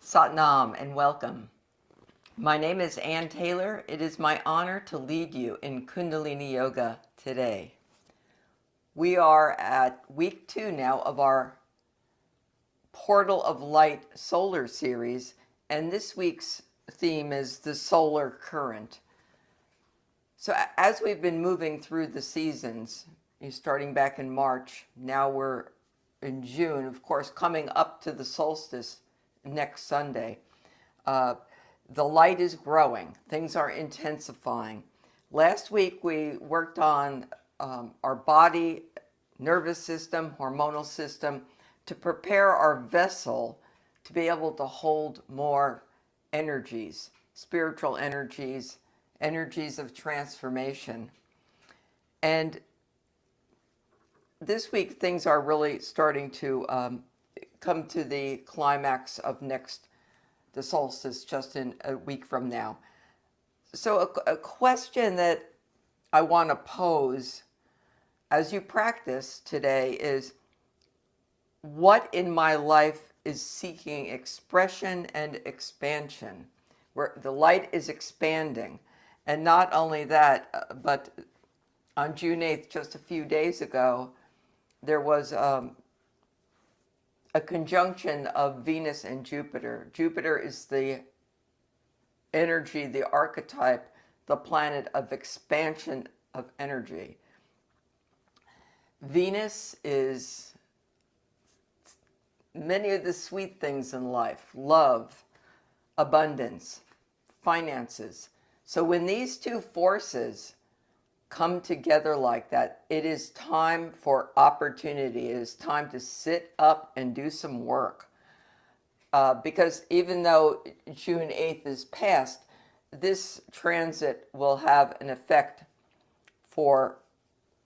Satnam and welcome. My name is Ann Taylor. It is my honor to lead you in Kundalini Yoga today. We are at week 2 now of our Portal of Light solar series, and this week's theme is the solar current. So as we've been moving through the seasons, starting back in March, now we're in June, of course, coming up to the solstice next Sunday. The light is growing. Things are intensifying. Last week we worked on our body, nervous system, hormonal system to prepare our vessel to be able to hold more energies, spiritual energies, energies of transformation. And this week things are really starting to come to the climax of the solstice just in a week from now. So a question that I want to pose as you practice today is, what in my life is seeking expression and expansion, where the light is expanding? And not only that, but on June 8th, just a few days ago, there was a conjunction of Venus and Jupiter. Jupiter is the energy, the archetype, the planet of expansion of energy. Venus is many of the sweet things in life: love, abundance, finances. So when these two forces come together like that, it is time for opportunity. It is time to sit up and do some work. Because even though June 8th is past, this transit will have an effect for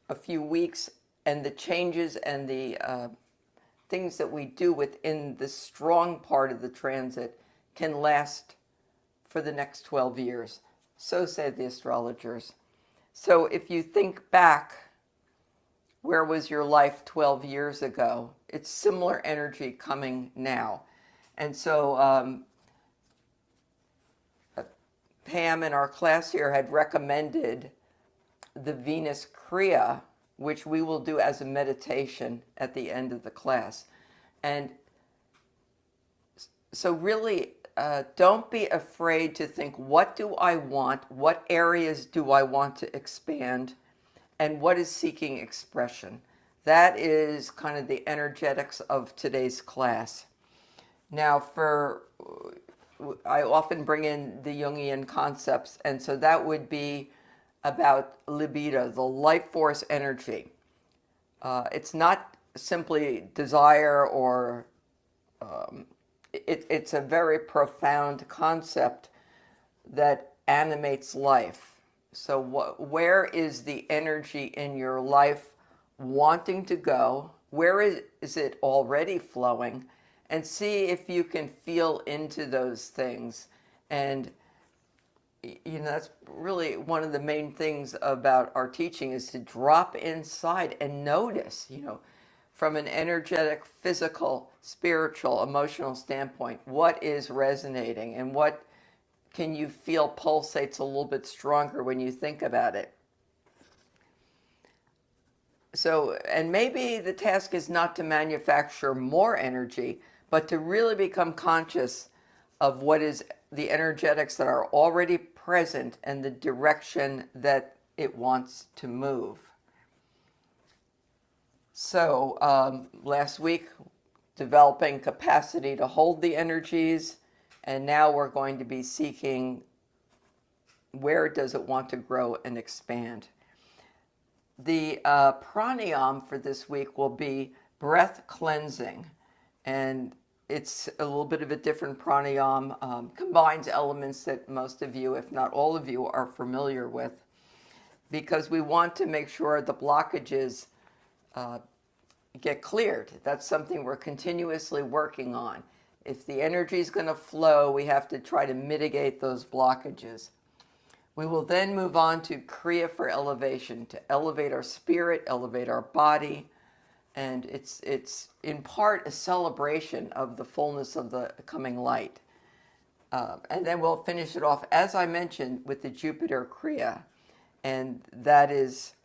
a few weeks, and the changes and the things that we do within the strong part of the transit can last for the next 12 years. So said the astrologers. So if you think back, where was your life 12 years ago? It's similar energy coming now. And so Pam in our class here had recommended the Venus Kriya, which we will do as a meditation at the end of the class. And so really, don't be afraid to think, what do I want? What areas do I want to expand? And what is seeking expression? That is kind of the energetics of today's class. Now, I often bring in the Jungian concepts, and so that would be about libido, the life force energy. It's not simply desire or it's a very profound concept that animates life. So where is the energy in your life wanting to go? Where is it already flowing? And see if you can feel into those things. And that's really one of the main things about our teaching, is to drop inside and notice, from an energetic, physical, spiritual, emotional standpoint, what is resonating and what can you feel pulsates a little bit stronger when you think about it. So, and maybe the task is not to manufacture more energy, but to really become conscious of what is the energetics that are already present and the direction that it wants to move. So last week, developing capacity to hold the energies, and now we're going to be seeking, where does it want to grow and expand? The pranayama for this week will be breath cleansing, and it's a little bit of a different pranayama, combines elements that most of you, if not all of you, are familiar with, because we want to make sure the blockages get cleared. That's something we're continuously working on. If the energy is going to flow, we have to try to mitigate those blockages. We will then move on to Kriya for elevation, to elevate our spirit, elevate our body, and it's in part a celebration of the fullness of the coming light. And then we'll finish it off, as I mentioned, with the Jupiter Kriya. And that is,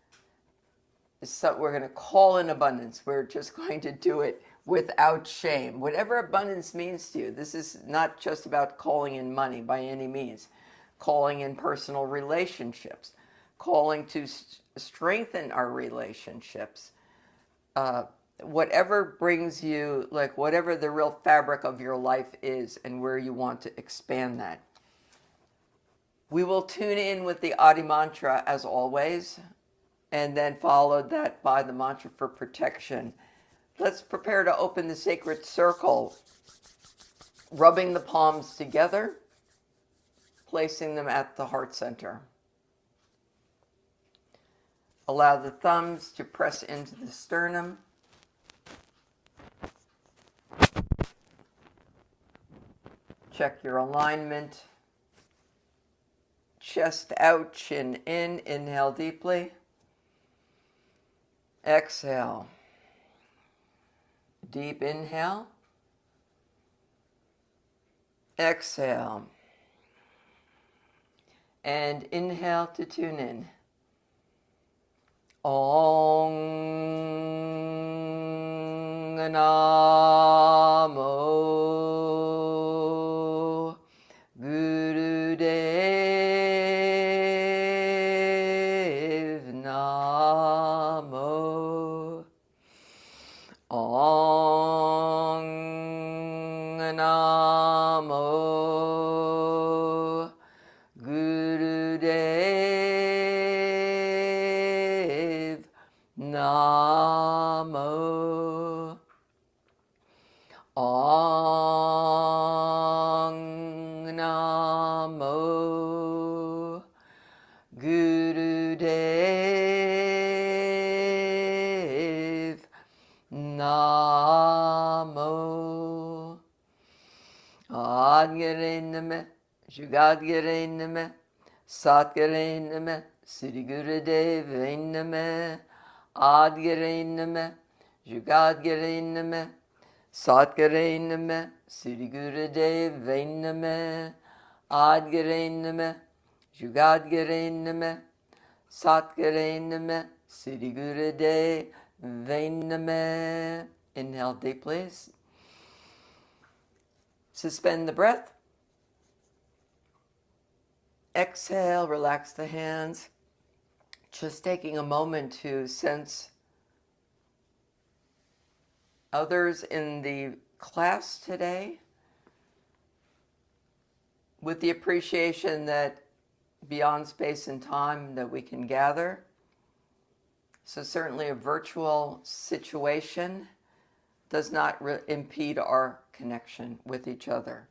so we're going to call in abundance. We're just going to do it without shame. Whatever abundance means to you, this is not just about calling in money by any means. Calling in personal relationships, calling to strengthen our relationships. Whatever brings you, like whatever the real fabric of your life is and where you want to expand that. We will tune in with the Adi mantra as always, and then followed that by the mantra for protection. Let's prepare to open the sacred circle, rubbing the palms together, placing them at the heart center. Allow the thumbs to press into the sternum. Check your alignment. Chest out, chin in. Inhale deeply. Exhale. Deep inhale. Exhale. And inhale to tune in. Om Namo Gurudev Namo. Om Namo Gurudev Namo. Om Namo Gurudev Namo. Adgare Jugadgare Name, Satgare Name, Sri Gurudev Name, Adgare Name, Jugadgare Name, Satgare Name, Sri Gurudev Name, Adgare Name, Jugadgare Name, Satgare Name, Sri Gurudev Name. Inhale deep, please. Suspend the breath. Exhale, relax the hands. Just taking a moment to sense others in the class today, with the appreciation that beyond space and time that we can gather. So certainly a virtual situation does not impede our connection with each other.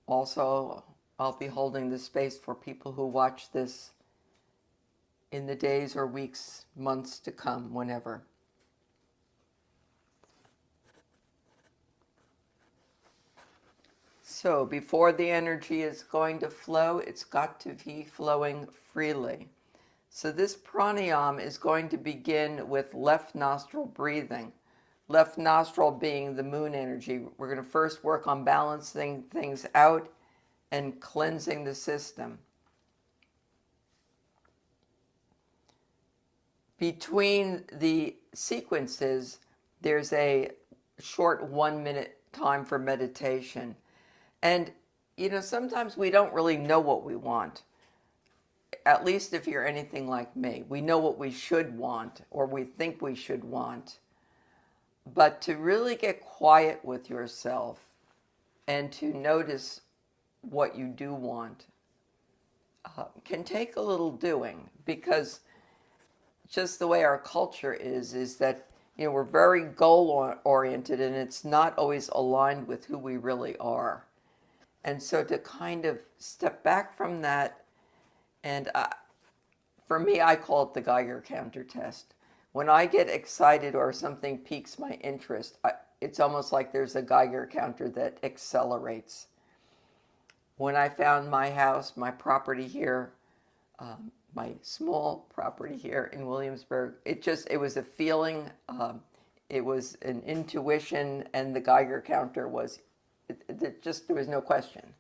Also, I'll be holding the space for people who watch this in the days or weeks, months to come, whenever. So before the energy is going to flow, it's got to be flowing freely. So this pranayama is going to begin with left nostril breathing. Left nostril being the moon energy. We're going to first work on balancing things out and cleansing the system. Between the sequences, there's a short 1-minute time for meditation. And, sometimes we don't really know what we want. At least if you're anything like me. We know what we should want, or we think we should want. But to really get quiet with yourself and to notice what you do want can take a little doing, because just the way our culture is that we're very goal oriented, and it's not always aligned with who we really are. And so to kind of step back from that, and for me, I call it the Geiger counter test. When I get excited or something piques my interest, it's almost like there's a Geiger counter that accelerates. When I found my house, my property here, my small property here in Williamsburg, it was a feeling. it was an intuition, and the Geiger counter was, there was no question.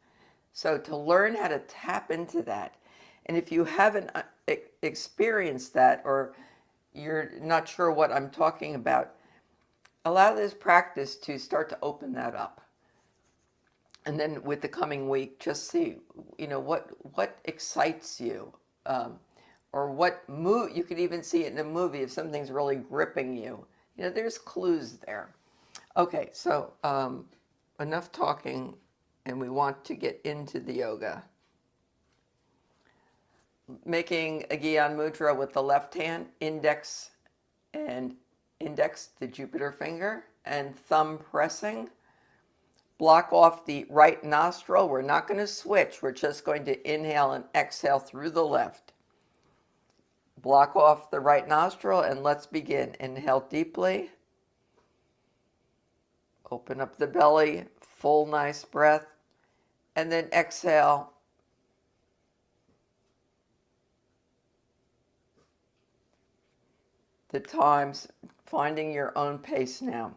So to learn how to tap into that, and if you haven't experienced that, or you're not sure what I'm talking about, allow this practice to start to open that up. And then with the coming week, just see, what excites you, or what mood. You could even see it in a movie if something's really gripping you. There's clues there. Okay, so enough talking, and we want to get into the yoga. Making a Gyan Mudra with the left hand, index to Jupiter finger, and thumb pressing. Block off the right nostril. We're not going to switch. We're just going to inhale and exhale through the left. Block off the right nostril, and let's begin. Inhale deeply. Open up the belly, full nice breath, and then exhale. The times, finding your own pace now.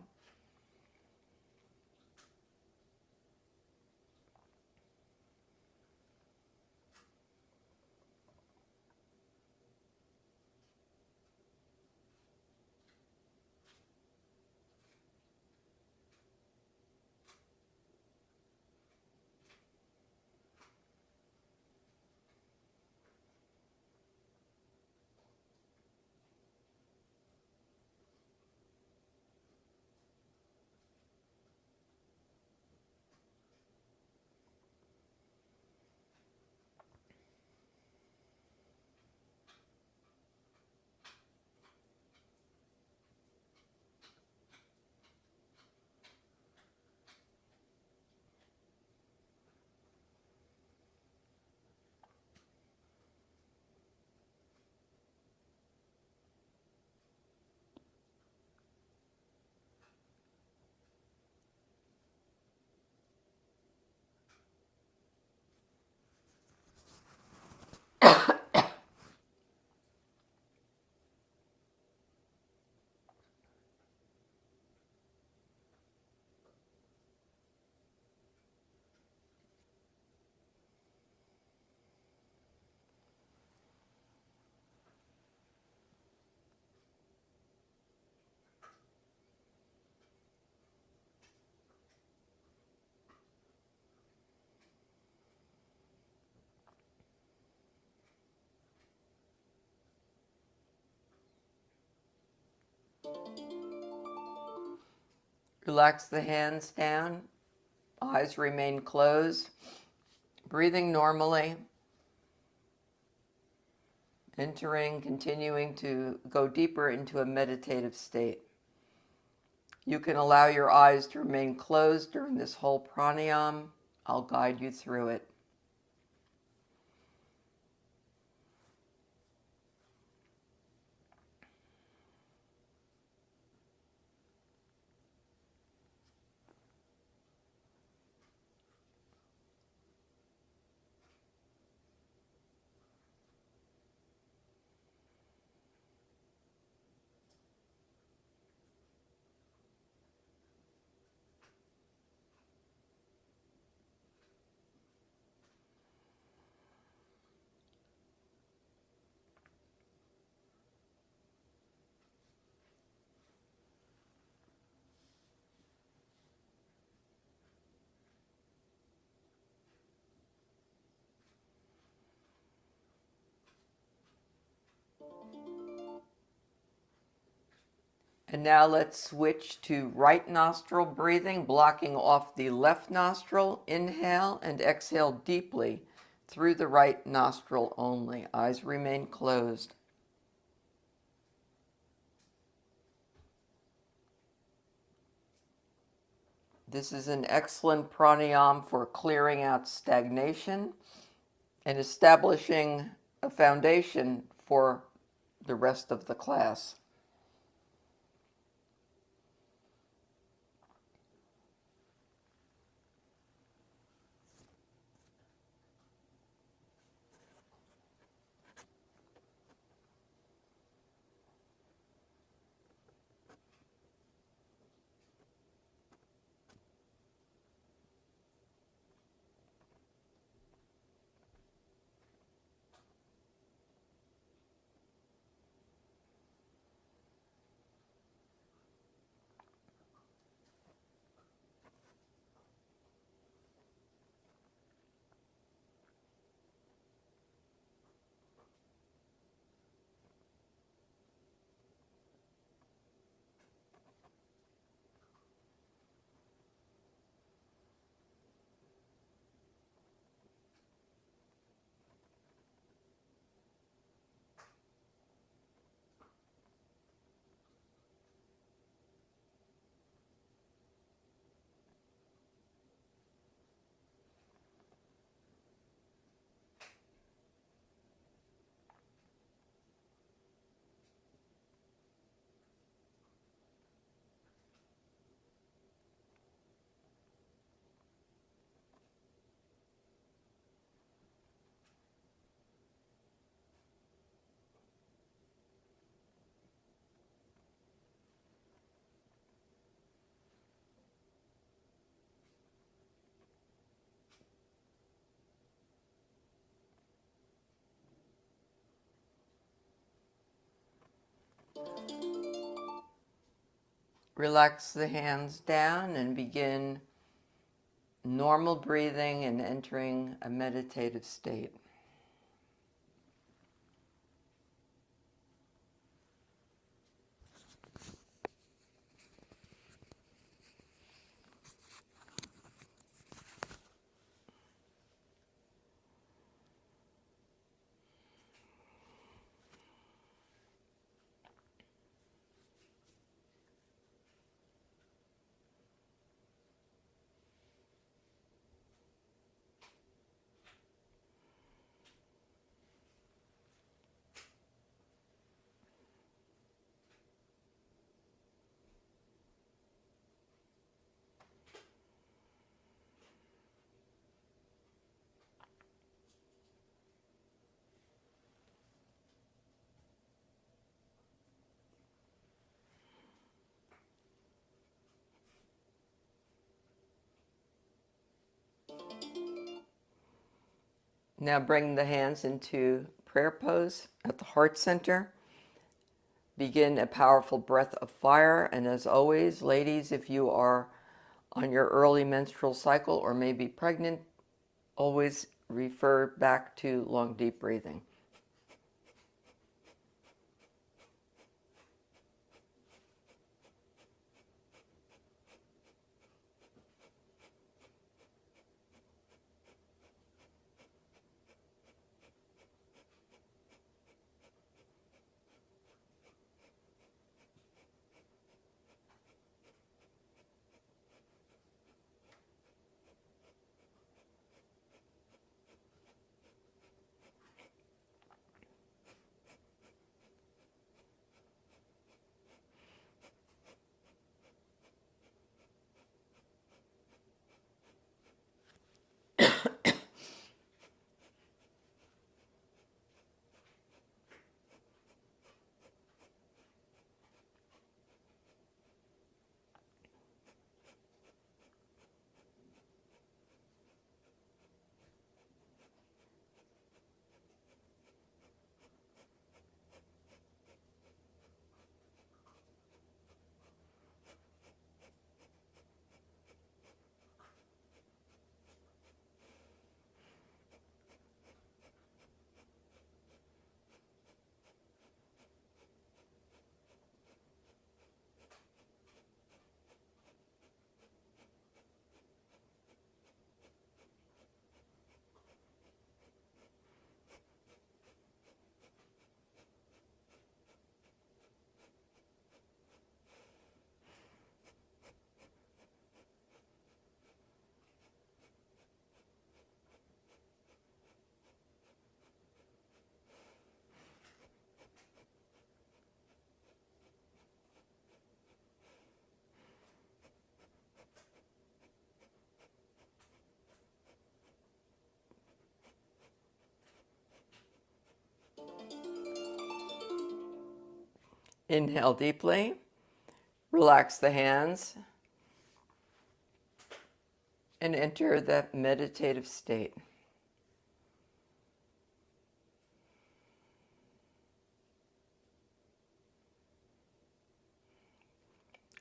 Relax the hands down. Eyes remain closed. Breathing normally. Continuing to go deeper into a meditative state. You can allow your eyes to remain closed during this whole pranayama. I'll guide you through it. And now let's switch to right nostril breathing, blocking off the left nostril. Inhale and exhale deeply through the right nostril only. Eyes remain closed. This is an excellent pranayama for clearing out stagnation and establishing a foundation for the rest of the class. Relax the hands down and begin normal breathing and entering a meditative state. Now bring the hands into prayer pose at the heart center. Begin a powerful breath of fire. And as always, ladies, if you are on your early menstrual cycle or maybe pregnant, always refer back to long, deep breathing. Inhale deeply, relax the hands, and enter that meditative state.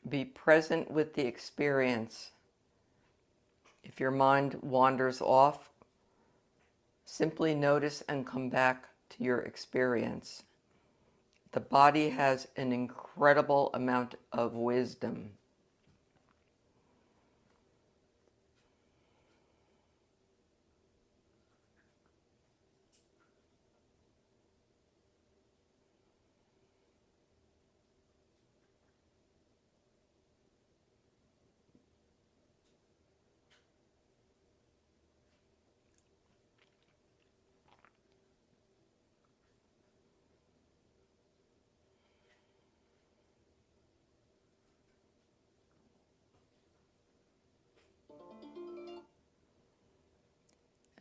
Be present with the experience. If your mind wanders off, simply notice and come back to your experience. The body has an incredible amount of wisdom.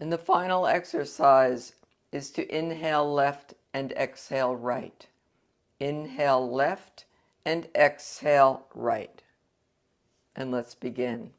And the final exercise is to inhale left and exhale right. Inhale left and exhale right. And let's begin.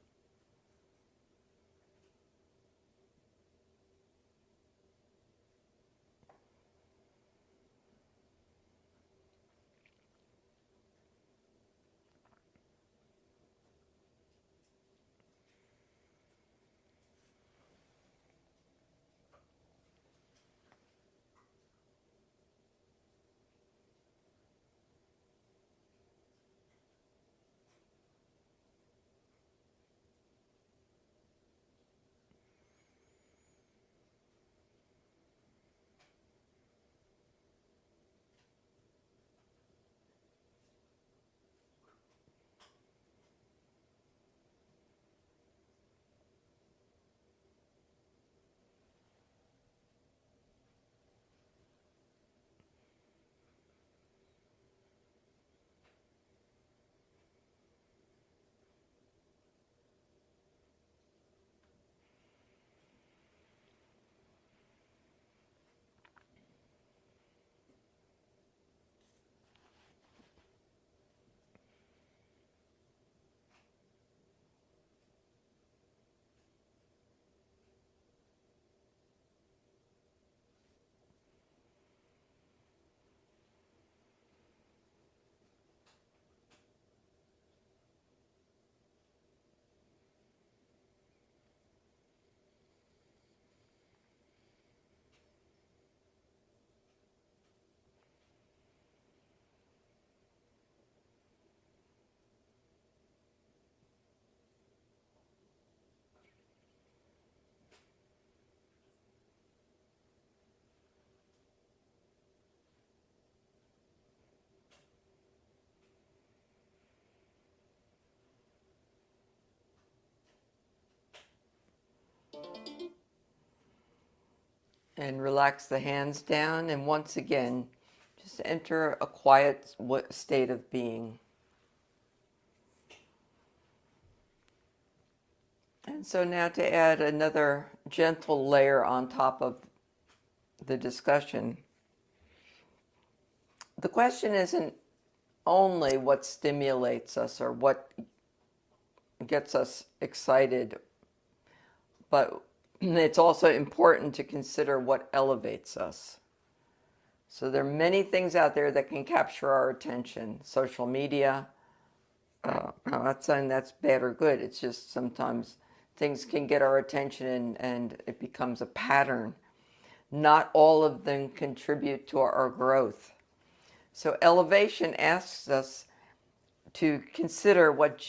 And relax the hands down, and once again, just enter a quiet state of being. And so now to add another gentle layer on top of the discussion, the question isn't only what stimulates us or what gets us excited, but it's also important to consider what elevates us. So there are many things out there that can capture our attention. Social media, I'm not saying that's bad or good. It's just sometimes things can get our attention and it becomes a pattern. Not all of them contribute to our growth. So elevation asks us to consider what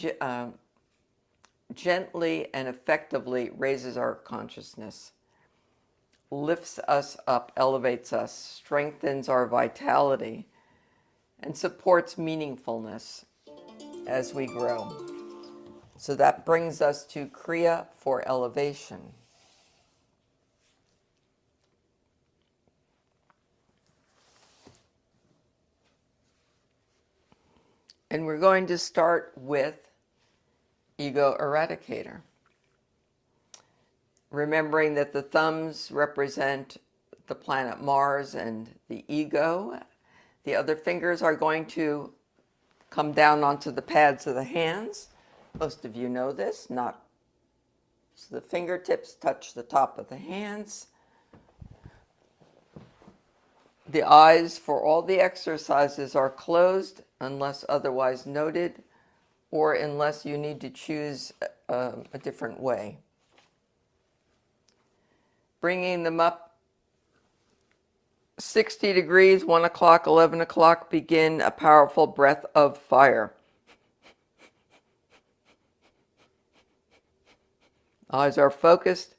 gently and effectively raises our consciousness, lifts us up, elevates us, strengthens our vitality, and supports meaningfulness as we grow. So that brings us to Kriya for elevation. And we're going to start with Ego Eradicator. Remembering that the thumbs represent the planet Mars and the ego. The other fingers are going to come down onto the pads of the hands. Most of you know this. So the fingertips touch the top of the hands. The eyes for all the exercises are closed unless otherwise noted, or unless you need to choose a different way. Bringing them up 60 degrees, 1 o'clock, 11 o'clock, begin a powerful breath of fire. Eyes are focused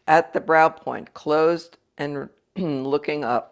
at the brow point, closed and looking up.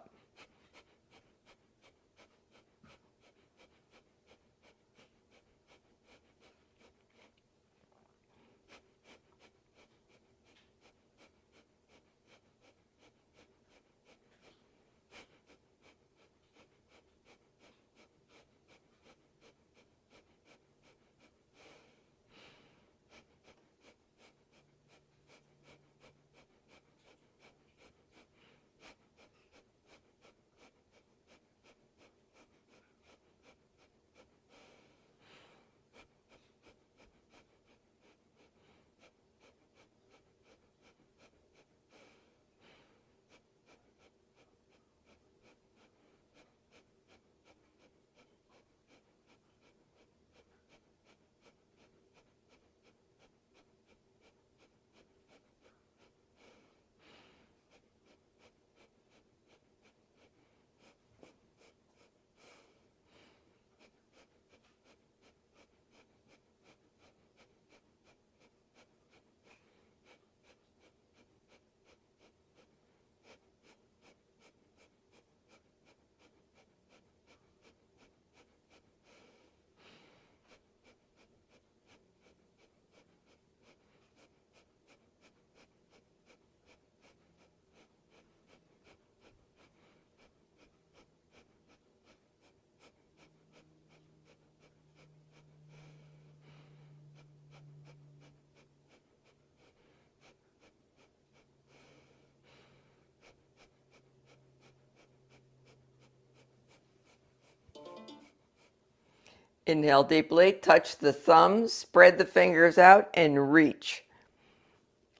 Inhale deeply, touch the thumbs, spread the fingers out, and reach.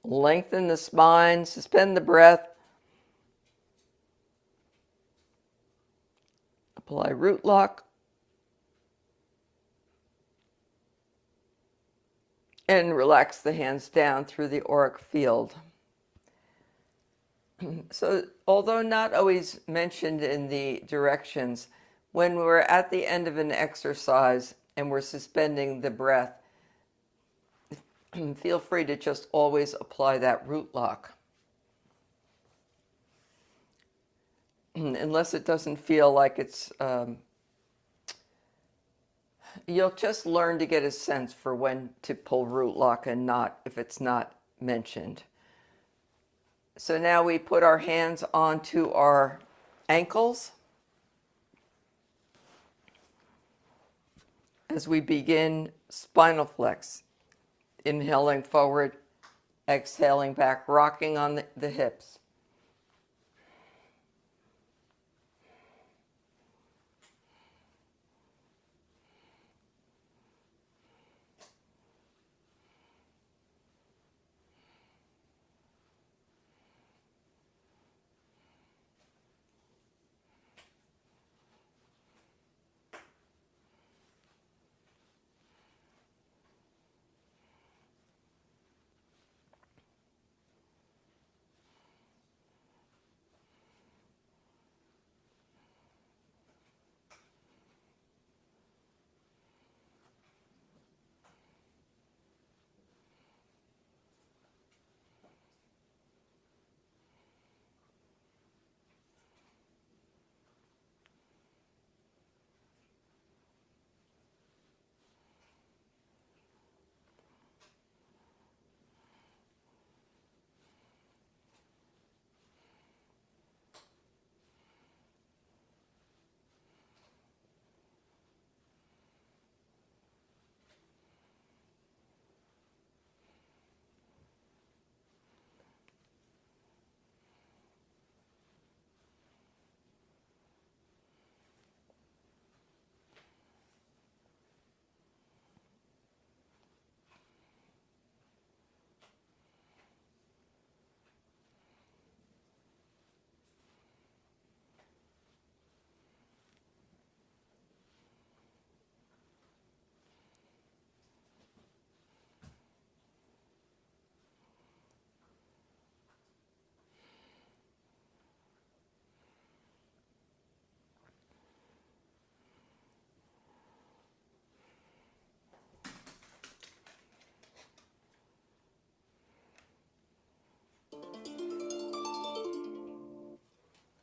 Lengthen the spine, suspend the breath. Apply root lock. And relax the hands down through the auric field. So, although not always mentioned in the directions, when we're at the end of an exercise and we're suspending the breath, feel free to just always apply that root lock. Unless it doesn't feel like it's, you'll just learn to get a sense for when to pull root lock and not if it's not mentioned. So now we put our hands onto our ankles as we begin spinal flex. Inhaling forward, exhaling back, rocking on the hips.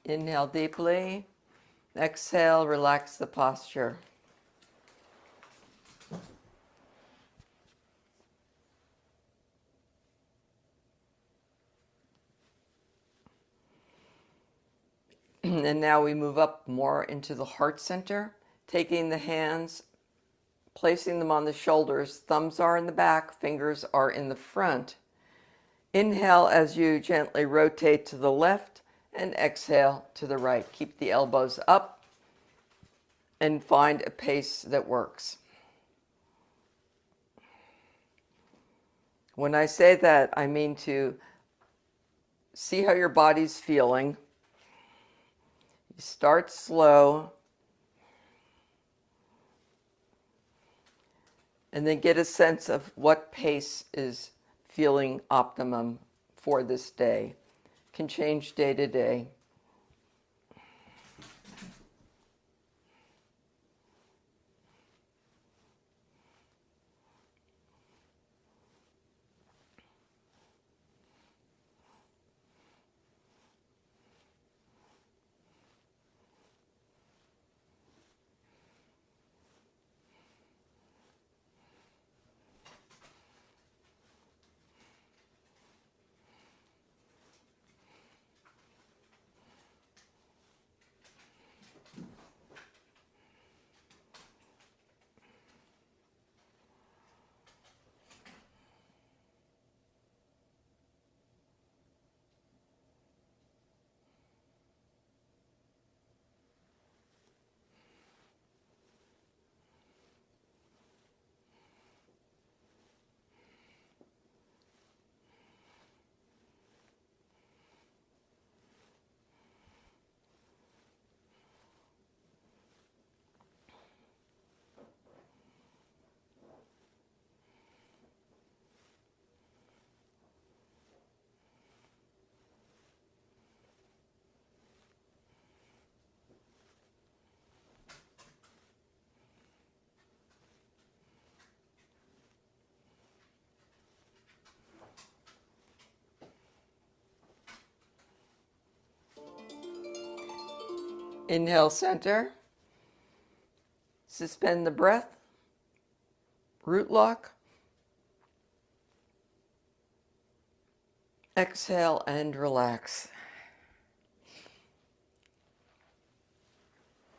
Inhale deeply. Exhale, relax the posture. And now we move up more into the heart center, taking the hands, placing them on the shoulders. Thumbs are in the back, fingers are in the front. Inhale as you gently rotate to the left and exhale to the right. Keep the elbows up and find a pace that works. When I say that, I mean to see how your body's feeling. You start slow and then get a sense of what pace is feeling optimum for this day. Can change day to day. Inhale, center. Suspend the breath. Root lock. Exhale and relax.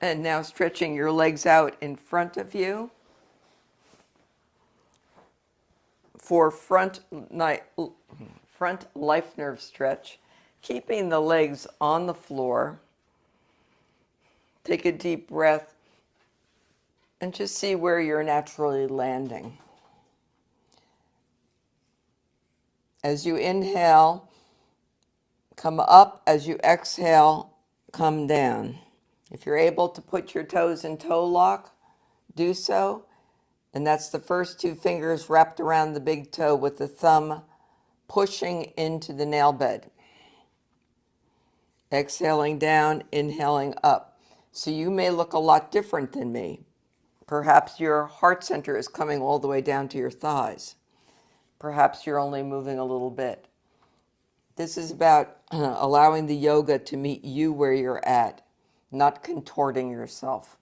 And now stretching your legs out in front of you for front life nerve stretch, keeping the legs on the floor. Take a deep breath and just see where you're naturally landing. As you inhale, come up. As you exhale, come down. If you're able to put your toes in toe lock, do so. And that's the first two fingers wrapped around the big toe with the thumb pushing into the nail bed. Exhaling down, inhaling up. So you may look a lot different than me. Perhaps your heart center is coming all the way down to your thighs. Perhaps you're only moving a little bit. This is about allowing the yoga to meet you where you're at, not contorting yourself.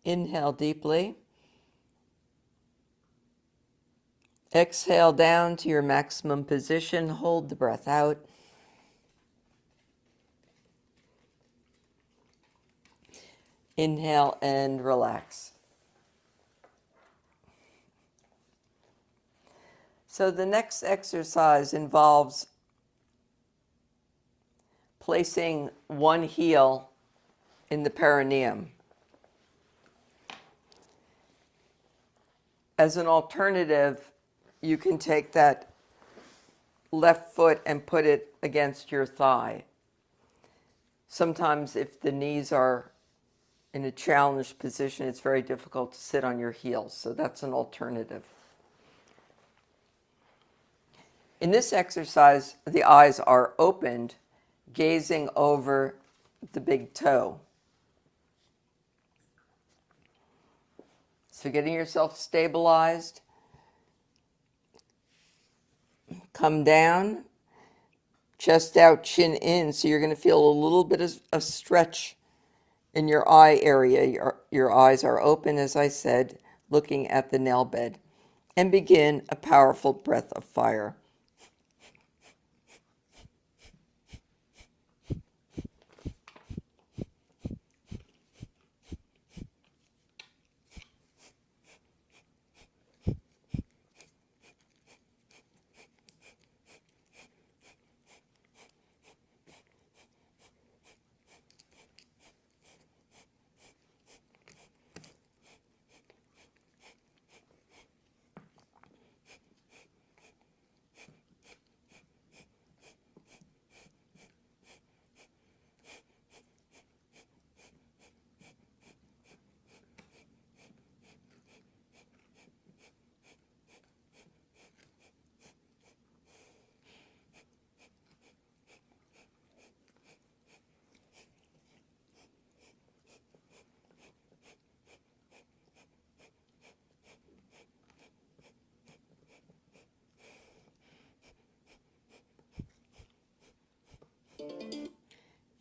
Inhale deeply. Exhale down to your maximum position. Hold the breath out. Inhale and relax. So the next exercise involves placing one heel in the perineum. As an alternative, you can take that left foot and put it against your thigh. Sometimes if the knees are in a challenged position, it's very difficult to sit on your heels, so that's an alternative. In this exercise, the eyes are opened, gazing over the big toe. So getting yourself stabilized, come down, chest out, chin in, so you're going to feel a little bit of a stretch in your eye area. Your eyes are open, as I said, looking at the nail bed. And begin a powerful breath of fire.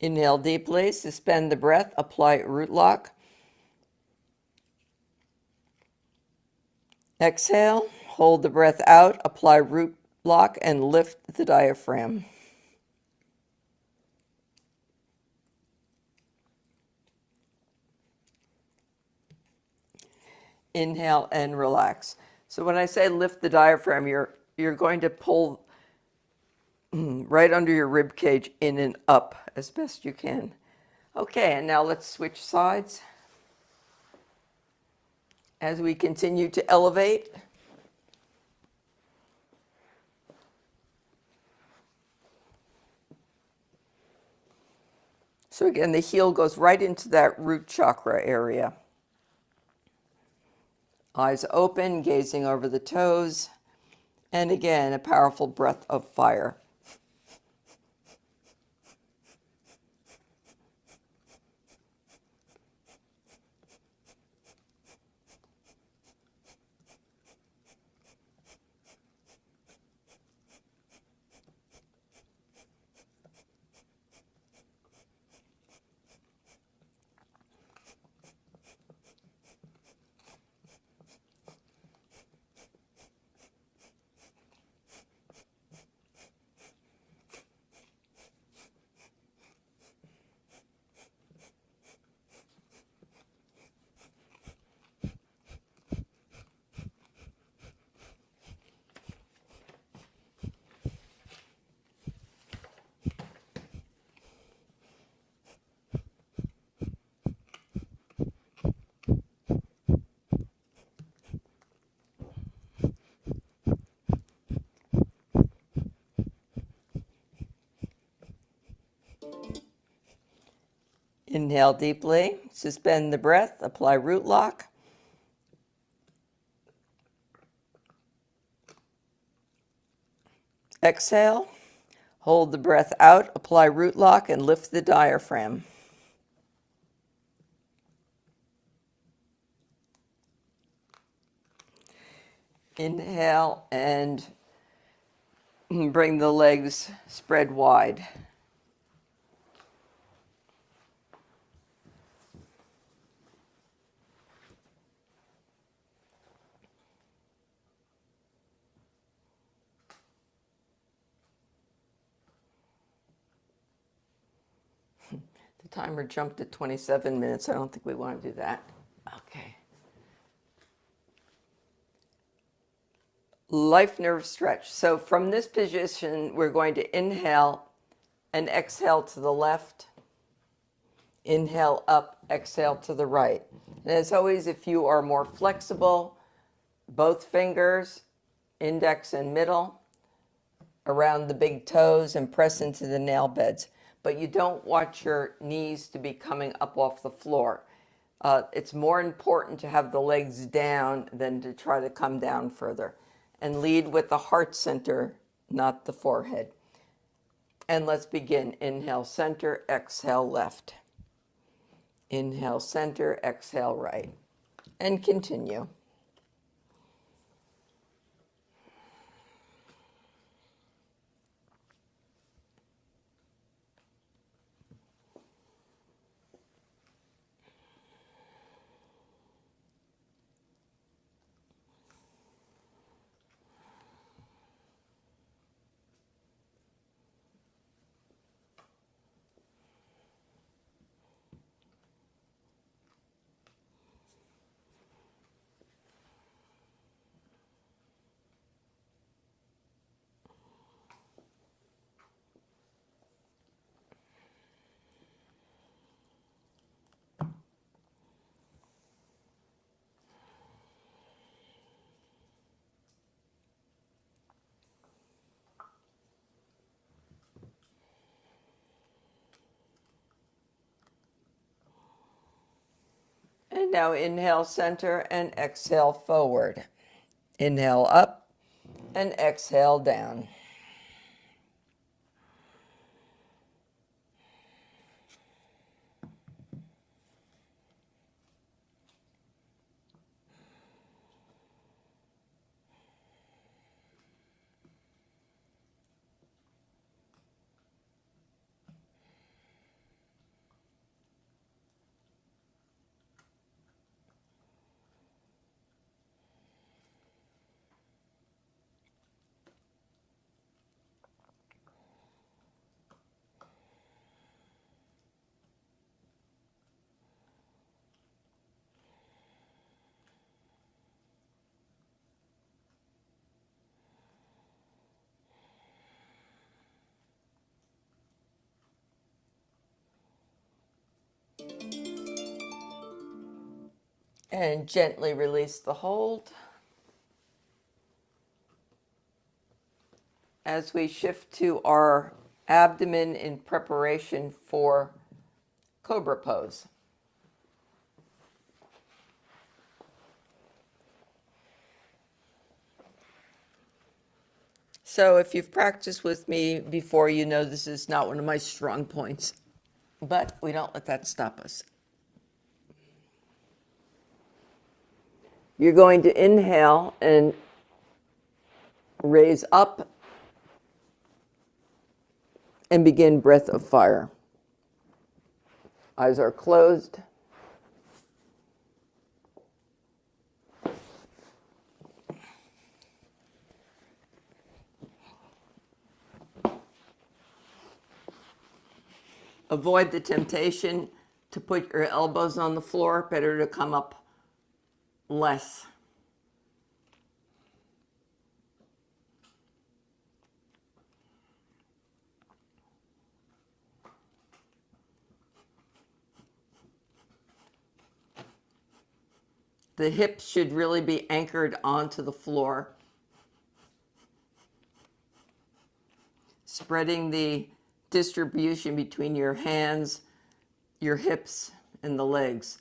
Inhale deeply, suspend the breath, apply root lock. Exhale, hold the breath out, apply root lock, and lift the diaphragm. Inhale and relax. So when I say lift the diaphragm, you're going to pull right under your rib cage in and up as best you can. Okay, and now let's switch sides. As we continue to elevate, so again, the heel goes right into that root chakra area. Eyes open, gazing over the toes, and again, a powerful breath of fire. Inhale deeply, suspend the breath, apply root lock. Exhale, hold the breath out, apply root lock, and lift the diaphragm. Inhale and bring the legs spread wide. The timer jumped at 27 minutes. I don't think we want to do that. Okay. Life nerve stretch. So from this position, we're going to inhale and exhale to the left. Inhale up, exhale to the right. And as always, if you are more flexible, both fingers, index and middle, around the big toes and press into the nail beds. But you don't want your knees to be coming up off the floor. It's more important to have the legs down than to try to come down further. And lead with the heart center, not the forehead. And let's begin. Inhale center, exhale left. Inhale center, exhale right. And continue. And now inhale center and exhale forward. Inhale up and exhale down. And gently release the hold as we shift to our abdomen in preparation for cobra pose. So if you've practiced with me before, you know this is not one of my strong points, but we don't let that stop us. You're going to inhale and raise up and begin breath of fire. Eyes are closed. Avoid the temptation to put your elbows on the floor. Better to come up less. The hips should really be anchored onto the floor. Spreading the distribution between your hands, your hips, and the legs.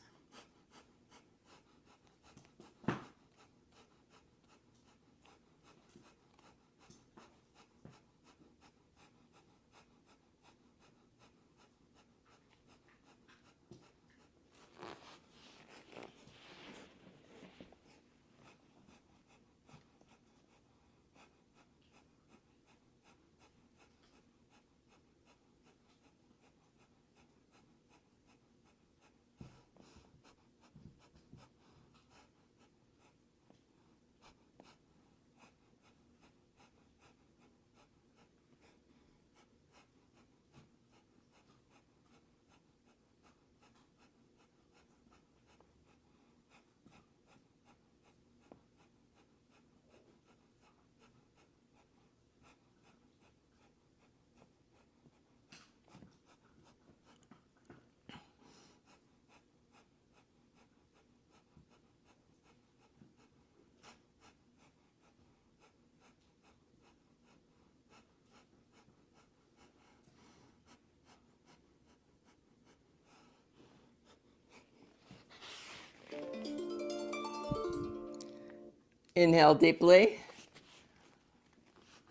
Inhale deeply.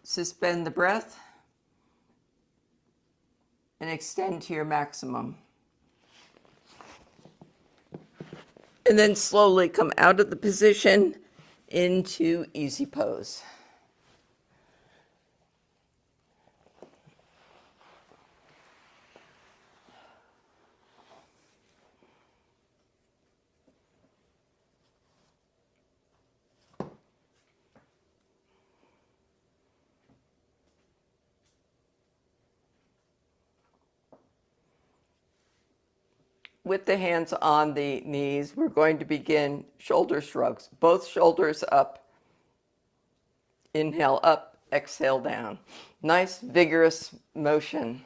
Suspend the breath and extend to your maximum. And then slowly come out of the position into easy pose. With the hands on the knees, we're going to begin shoulder shrugs. Both shoulders up. Inhale up, exhale down. Nice, vigorous motion.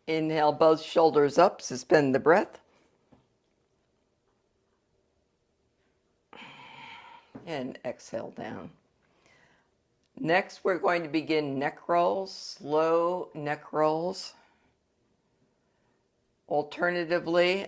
Inhale, both shoulders up, suspend the breath. And exhale down. Next, we're going to begin neck rolls, slow neck rolls. Alternatively,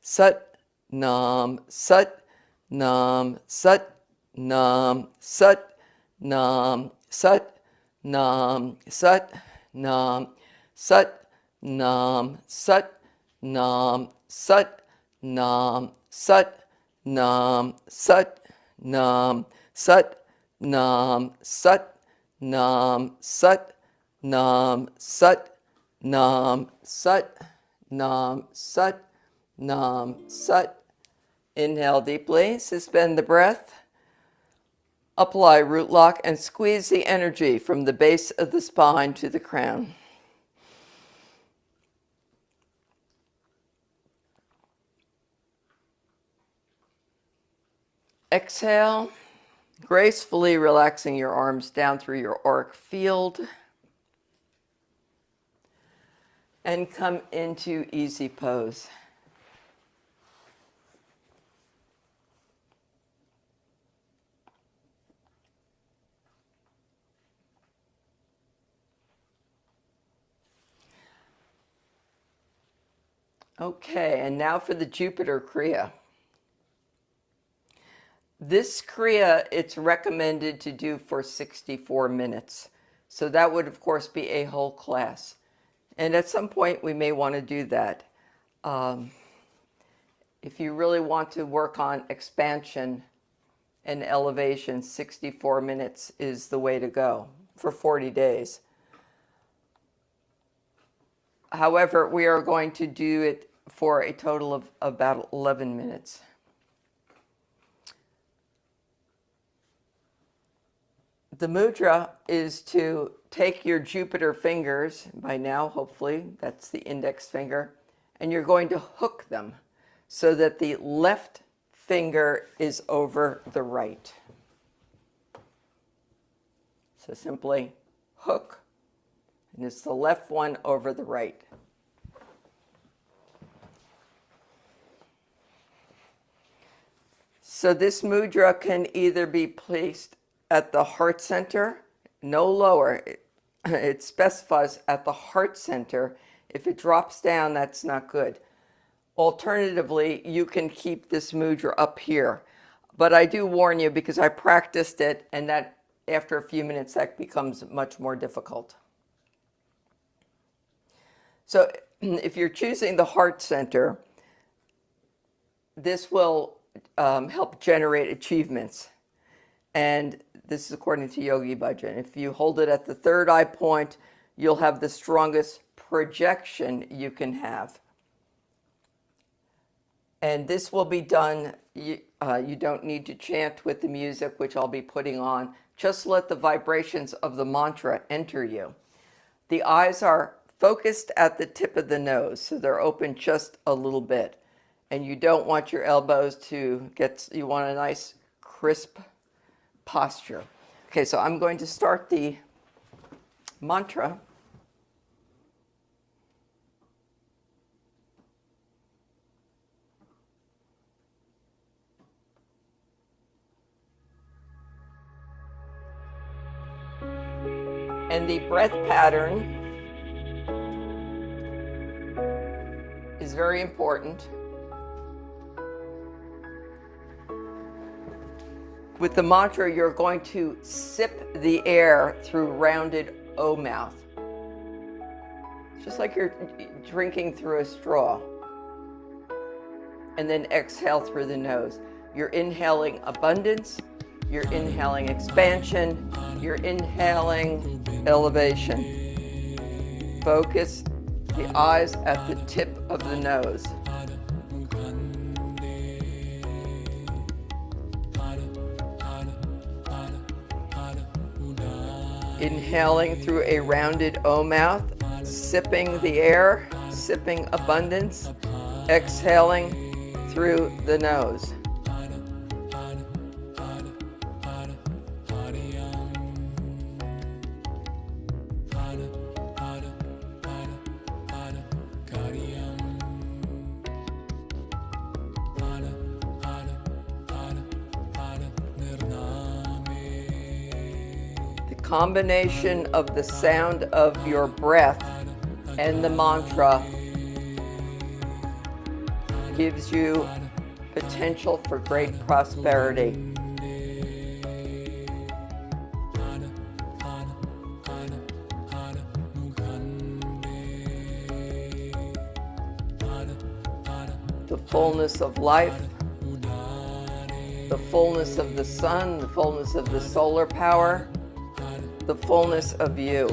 Sat Nam, Sat Nam, Sat Nam, Sat Nam, Sat Nam, Sat Nam, Sat Nam, Sat Nam, Sat Nam, Sat Nam, Sat Nam, Sat Nam, Sat Nam, Sat Nam, Sat Nam, Sat Nam, Sat Nam, Sat. Inhale deeply, suspend the breath. Apply root lock and squeeze the energy from the base of the spine to the crown. Exhale, gracefully relaxing your arms down through your auric field. And come into easy pose. Okay, and now for the Jupiter Kriya. This Kriya, it's recommended to do for 64 minutes. So that would, of course, be a whole class. And at some point, we may want to do that. If you really want to work on expansion and elevation, 64 minutes is the way to go for 40 days. However, we are going to do it for a total of about 11 minutes. The mudra is to take your Jupiter fingers, by now, hopefully, that's the index finger, and you're going to hook them so that the left finger is over the right. So simply hook, and it's the left one over the right. So this mudra can either be placed at the heart center, no lower. It specifies at the heart center. If it drops down, that's not good. Alternatively, you can keep this mudra up here. But I do warn you because I practiced it, and that after a few minutes, that becomes much more difficult. So if you're choosing the heart center, this will help generate achievements. And this is according to Yogi Bhajan. If you hold it at the third eye point, you'll have the strongest projection you can have. And this will be done, you don't need to chant with the music, which I'll be putting on. Just let the vibrations of the mantra enter you. The eyes are focused at the tip of the nose, so they're open just a little bit. And you don't want your elbows to get, you want a nice crisp posture. Okay, so I'm going to start the mantra. And the breath pattern is very important. With the mantra, you're going to sip the air through rounded O mouth. Just like you're drinking through a straw. And then exhale through the nose. You're inhaling abundance, you're inhaling expansion, you're inhaling elevation. Focus the eyes at the tip of the nose. Inhaling through a rounded O mouth, sipping the air, sipping abundance, exhaling through the nose. Combination of the sound of your breath and the mantra gives you potential for great prosperity. The fullness of life, the fullness of the sun, the fullness of the solar power, the fullness of you.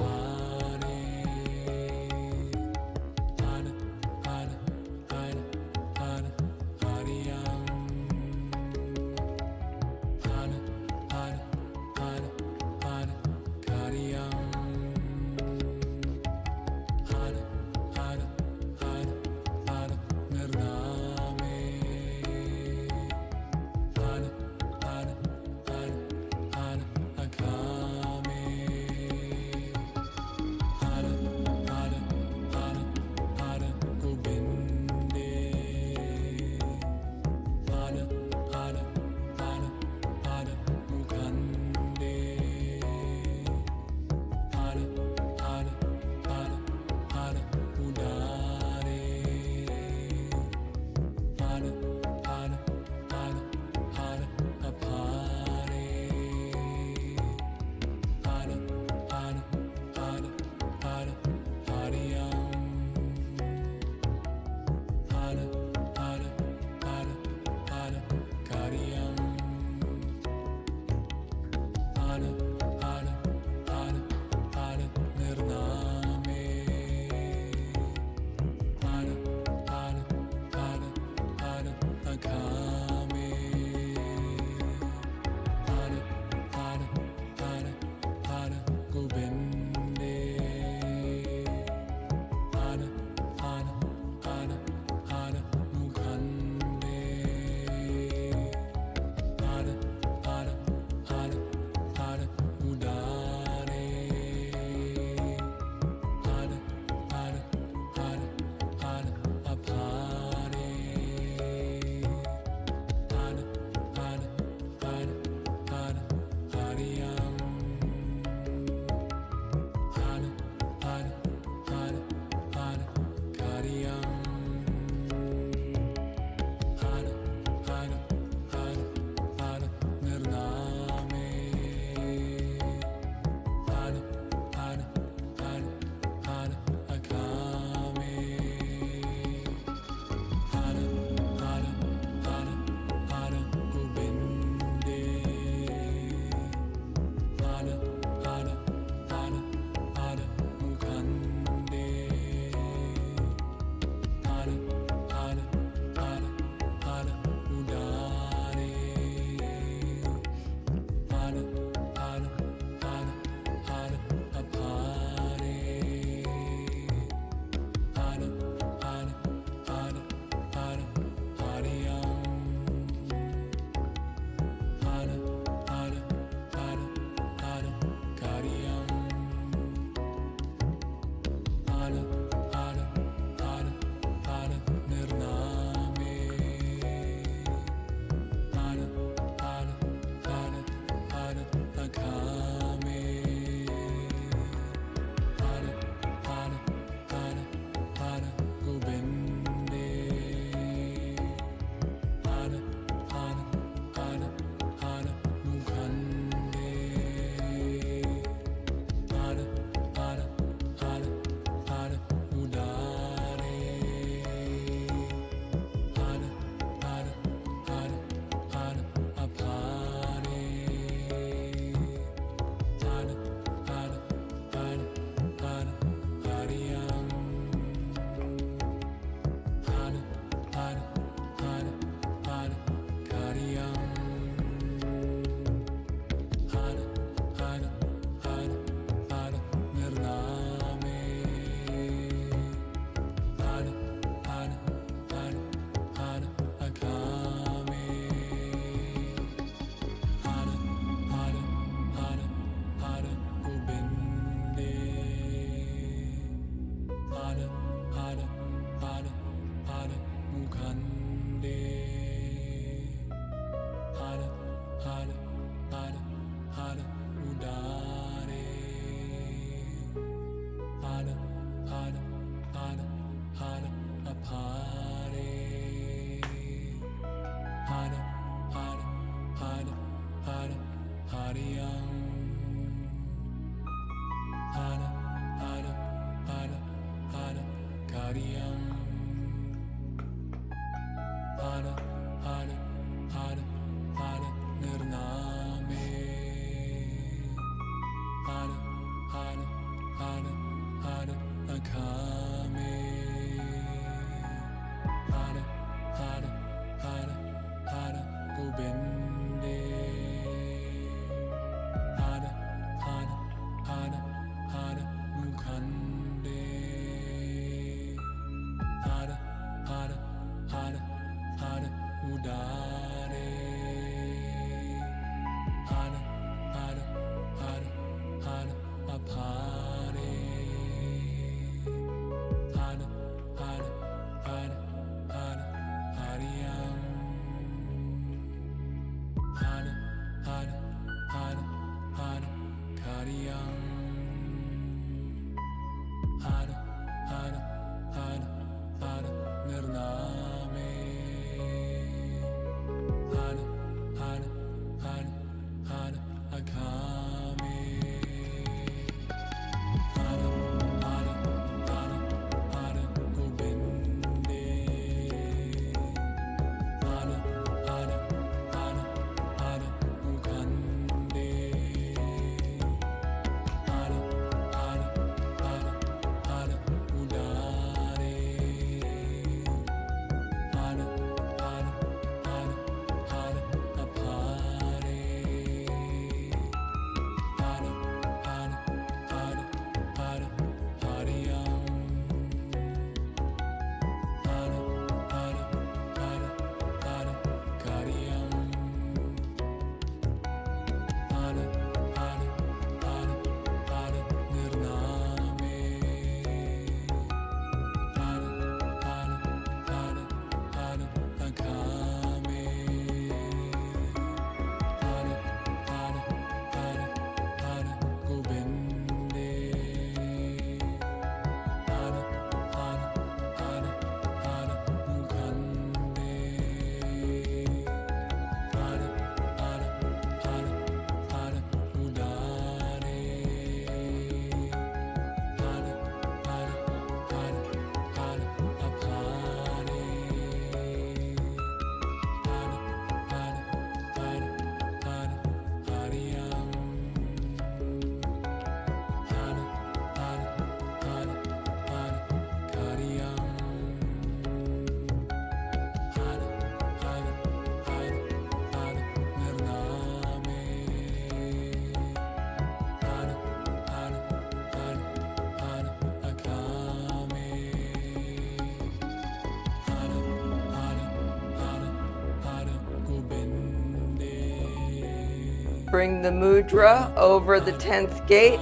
Bring the mudra over the 10th gate,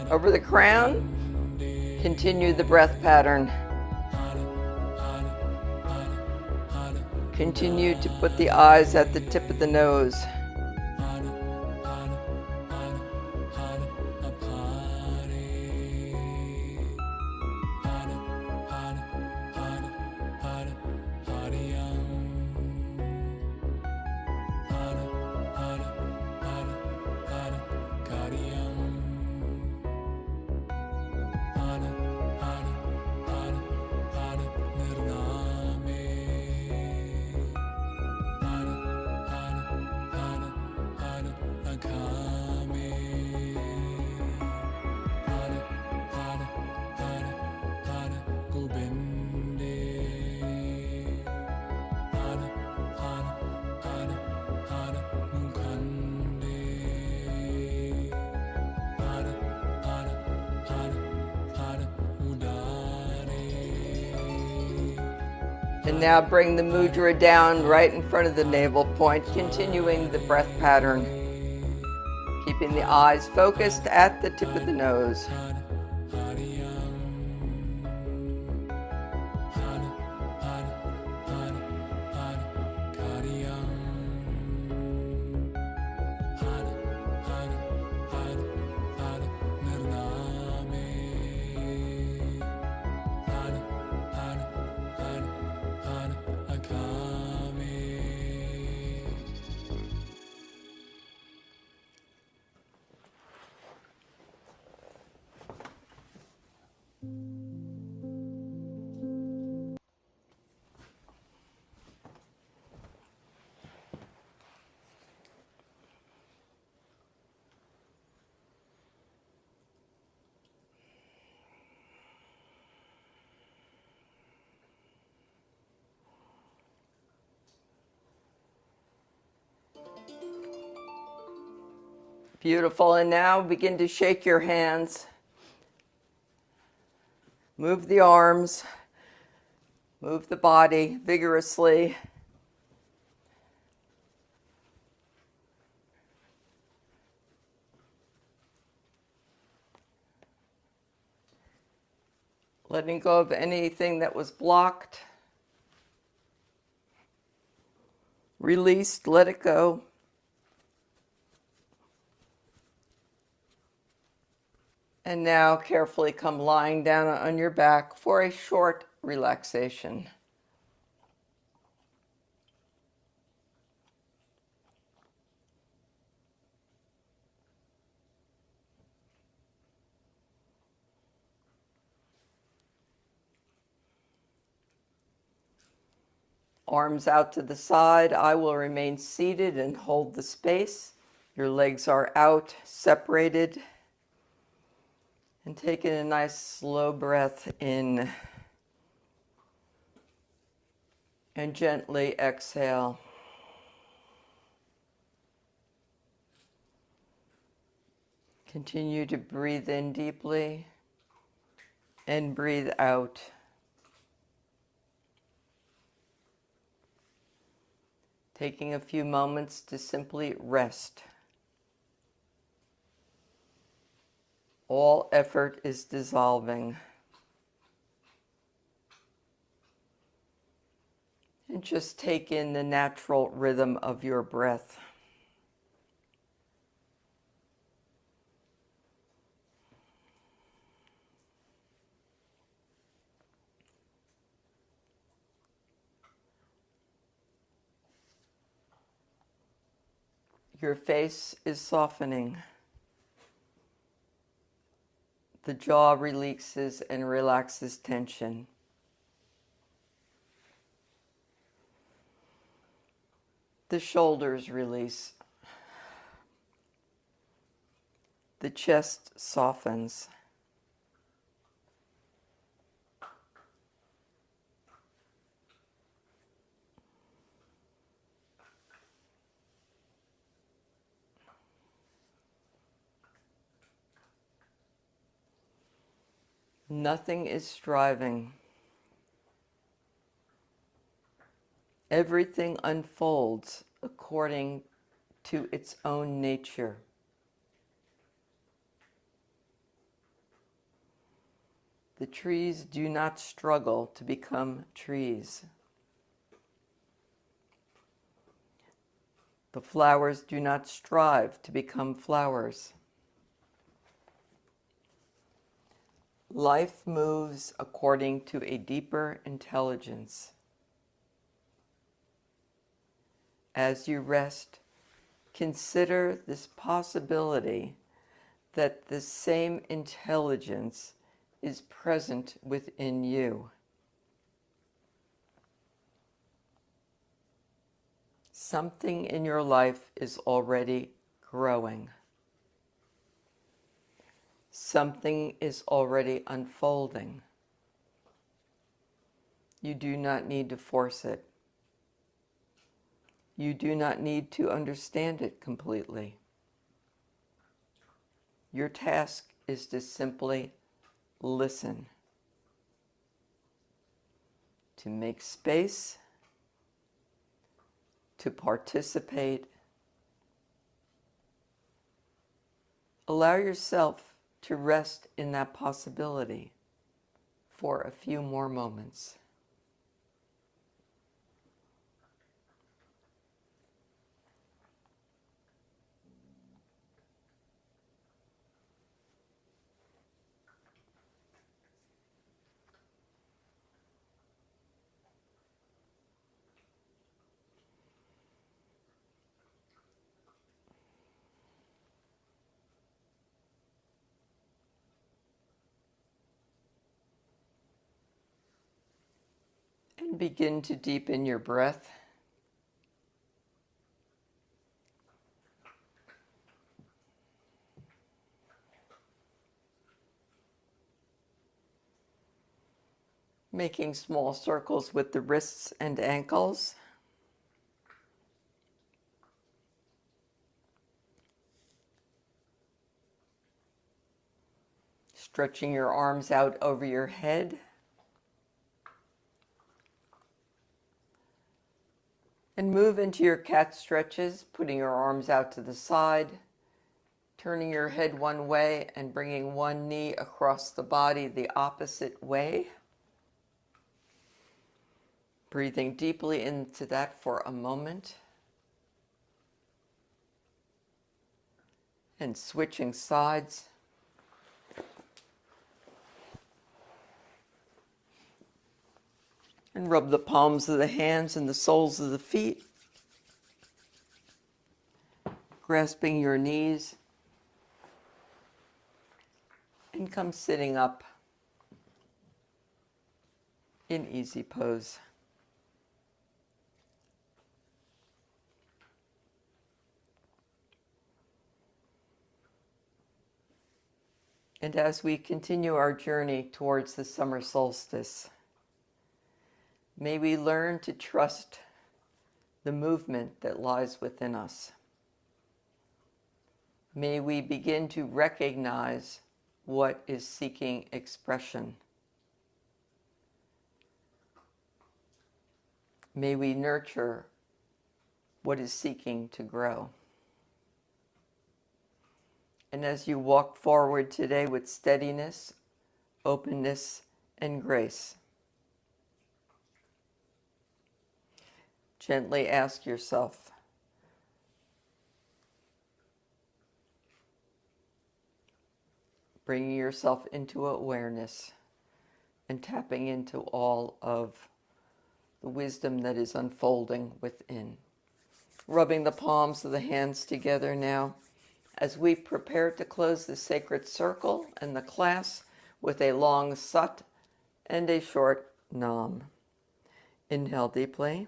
over the crown. Continue the breath pattern. Continue to put the eyes at the tip of the nose. And now bring the mudra down right in front of the navel point, continuing the breath pattern. Keeping the eyes focused at the tip of the nose. Beautiful. And now begin to shake your hands. Move the arms. Move the body vigorously. Letting go of anything that was blocked. Released, let it go. And now carefully come lying down on your back for a short relaxation. Arms out to the side. I will remain seated and hold the space. Your legs are out, separated. And taking a nice slow breath in. And gently exhale. Continue to breathe in deeply and breathe out. Taking a few moments to simply rest. All effort is dissolving. And just take in the natural rhythm of your breath. Your face is softening. The jaw releases and relaxes tension. The shoulders release. The chest softens. Nothing is striving. Everything unfolds according to its own nature. The trees do not struggle to become trees. The flowers do not strive to become flowers. Life moves according to a deeper intelligence. As you rest, consider this possibility that the same intelligence is present within you. Something in your life is already growing. Something is already unfolding. You do not need to force it. You do not need to understand it completely. Your task is to simply listen, to make space, to participate. Allow yourself to rest in that possibility for a few more moments. And begin to deepen your breath. Making small circles with the wrists and ankles. Stretching your arms out over your head. And move into your cat stretches, putting your arms out to the side, turning your head one way and bringing one knee across the body the opposite way. Breathing deeply into that for a moment. And switching sides. And rub the palms of the hands and the soles of the feet. Grasping your knees. And come sitting up in easy pose. And as we continue our journey towards the summer solstice, may we learn to trust the movement that lies within us. May we begin to recognize what is seeking expression. May we nurture what is seeking to grow. And as you walk forward today with steadiness, openness, and grace, gently ask yourself, bringing yourself into awareness and tapping into all of the wisdom that is unfolding within. Rubbing the palms of the hands together now as we prepare to close the sacred circle and the class with a long sat and a short nam. Inhale deeply.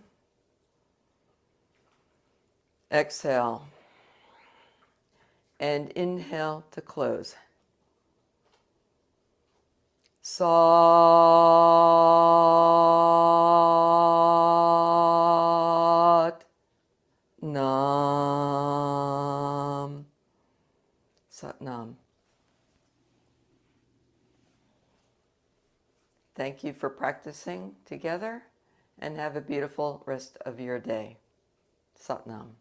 Exhale. And inhale to close. Sat Nam. Sat Nam. Thank you for practicing together and have a beautiful rest of your day. Sat Nam.